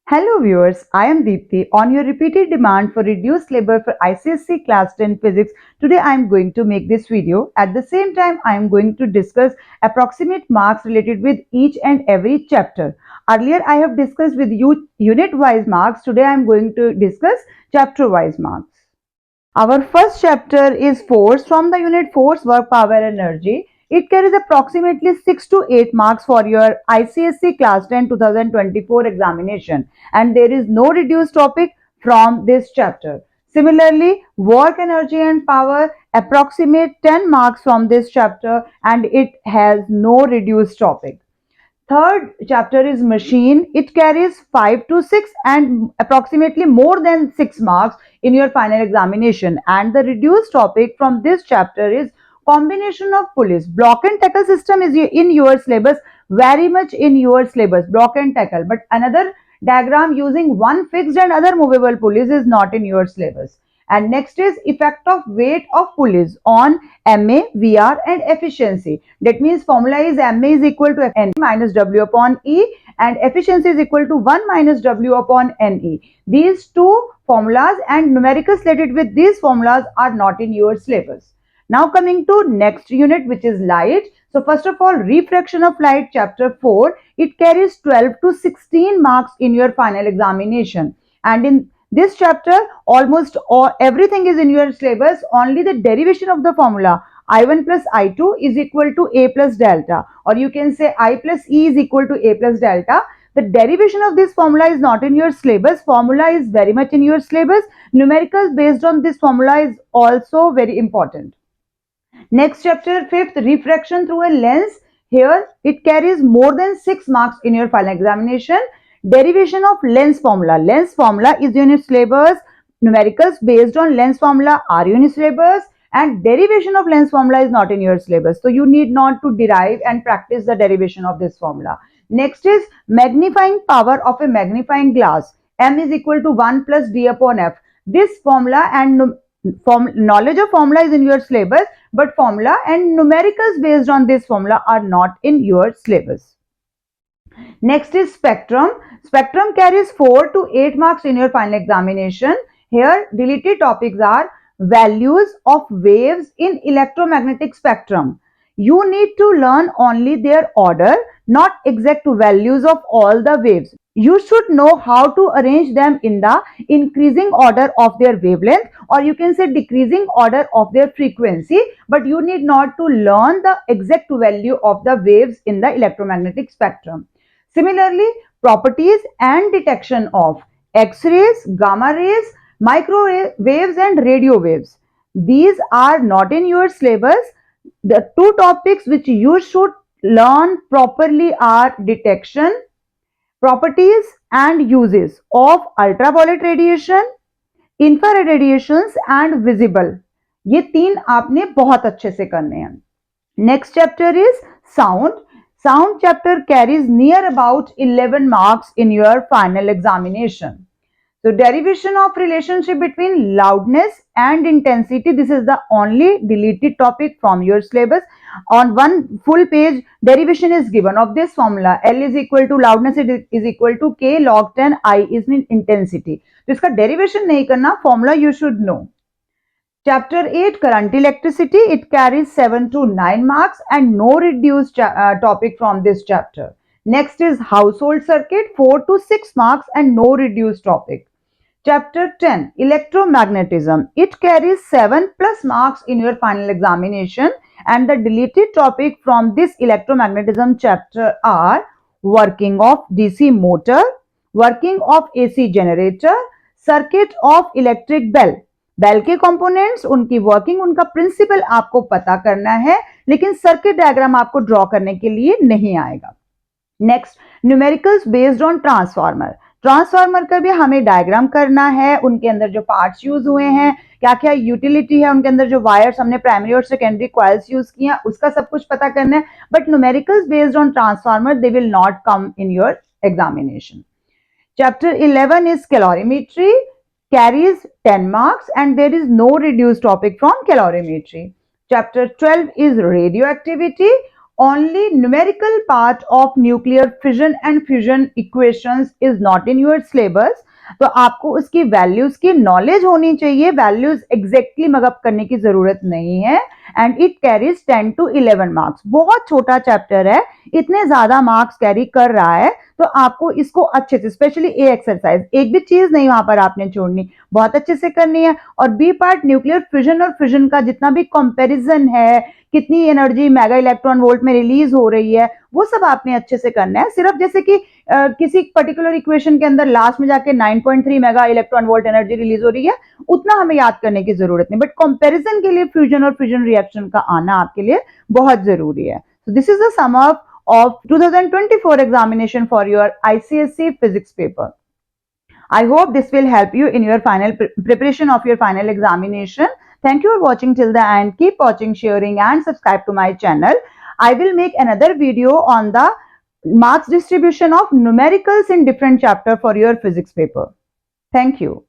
Hello viewers, I am Deepthi. On your repeated demand for reduced labor for ICSE Class 10 Physics, today I am going to make this video. At the same time, I am going to discuss approximate marks related with each and every chapter. Earlier, I have discussed with you unit-wise marks. Today, I am going to discuss chapter-wise marks. Our first chapter is force. From the unit force, work, power, energy. It carries approximately 6 to 8 marks for your ICSE Class 10 2024 examination, and there is no reduced topic from this chapter. Similarly, work, energy and power approximate 10 marks from this chapter, and it has no reduced topic. Third chapter is machine. It carries 5 to 6 and approximately more than 6 marks in your final examination. And the reduced topic from this chapter is combination of pulleys. Block and tackle system is in your syllabus, very much in your syllabus, block and tackle. But another diagram using one fixed and other movable pulleys is not in your syllabus. And next is effect of weight of pulleys on MA, VR and efficiency. That means formula is MA is equal to N minus W upon E and efficiency is equal to 1 minus W upon NE. These two formulas and numericals related with these formulas are not in your syllabus. Now coming to next unit, which is light. So first of all, refraction of light chapter 4, it carries 12 to 16 marks in your final examination. And in this chapter, almost everything is in your syllabus. Only the derivation of the formula I1 plus I2 is equal to A plus delta, or you can say I plus E is equal to A plus delta. The derivation of this formula is not in your syllabus. Formula is very much in your syllabus. Numericals based on this formula is also very important. Next chapter, fifth, refraction through a lens. Here it carries more than 6 marks in your final examination. Derivation of lens formula. Lens formula is in your syllabus. Numericals based on lens formula are in your syllabus, and derivation of lens formula is not in your syllabus. So you need not to derive and practice the derivation of this formula. Next is magnifying power of a magnifying glass. M is equal to 1 plus D upon F. This formula and knowledge of formula is in your syllabus, but formula and numericals based on this formula are not in your syllabus. Next is spectrum. Spectrum carries 4 to 8 marks in your final examination. Here deleted topics are values of waves in electromagnetic spectrum. You need to learn only their order, not exact values of all the waves. You should know how to arrange them in the increasing order of their wavelength, or you can say decreasing order of their frequency, but you need not to learn the exact value of the waves in the electromagnetic spectrum. Similarly, properties and detection of X-rays, gamma rays, microwaves and radio waves. These are not in your syllabus. The two topics which you should learn properly are detection, properties and uses of ultraviolet radiation, infrared radiations and visible. ये तीन आपने बहुत अच्छे से करने हैं. Next chapter is sound. Sound chapter carries near about 11 marks in your final examination. So derivation of relationship between loudness and intensity, this is the only deleted topic from your syllabus. On one full page, derivation is given of this formula. L is equal to loudness is equal to K log 10 I is in intensity. तो इसका derivation नहीं करना, formula you should know. Chapter 8, current electricity, it carries 7 to 9 marks and no reduced topic from this chapter. Next is household circuit, 4 to 6 marks and no reduced topic. Chapter 10, electromagnetism. It carries 7 plus marks in your final examination, and the deleted topic from this electromagnetism chapter are working of DC motor, working of AC generator, circuit of electric bell. Bell के components, उनकी working, उनका principle आपको पता करना है, लेकिन circuit diagram आपको draw करने के लिए नहीं आएगा. Next, numericals based on transformer. Transformer का भी हमें डायग्राम करना है, उनके अंदर जो पार्ट्स यूज हुए हैं, क्या क्या यूटिलिटी है, उनके अंदर जो वायर्स हमने प्राइमरी और सेकेंडरी कॉइल्स यूज किए, उसका सब कुछ पता करना है. But numericals based on transformer they will not come in your examination. Chapter 11 is calorimetry, carries 10 marks and there is no reduced topic from calorimetry. Chapter 12 is radioactivity. only numerical part of nuclear fission and fusion equations is not in your syllabus. तो आपको उसकी values की knowledge होनी चाहिए, values exactly mug up करने की जरूरत नहीं है। And it carries 10 to 11 marks. बहुत छोटा चैप्टर है, इतने ज्यादा मार्क्स कैरी कर रहा है, तो आपको इसको अच्छे से, स्पेशली ए एक्सरसाइज, एक भी चीज नहीं वहां पर आपने छोड़नी, बहुत अच्छे से करनी है। और बी पार्ट न्यूक्लियर फिजन और फिजन का जितना भी कंपैरिजन है, कितनी एनर्जी मेगा इलेक्ट्रॉन वोल्ट में रिलीज हो रही है, वो सब आपने अच्छे से करना है। सिर्फ जैसे कि किसी पर्टिकुलर इक्वेशन के अंदर लास्ट में जाके 9.3 mega electron volt energy release हो रही है, उतना हमें याद करने की जरूरत नहीं, बट कंपैरिजन के लिए फ्यूजन और फिजन रिएक्शन का आना आपके लिए बहुत जरूरी है। So this is the sum up of 2024 examination for your ICSE physics paper. I hope this will help you in your final preparation of your final examination. Thank you for watching till the end. Keep watching, sharing and subscribe to my channel. I will make another video on the marks distribution of numericals in different chapter for your physics paper. Thank you.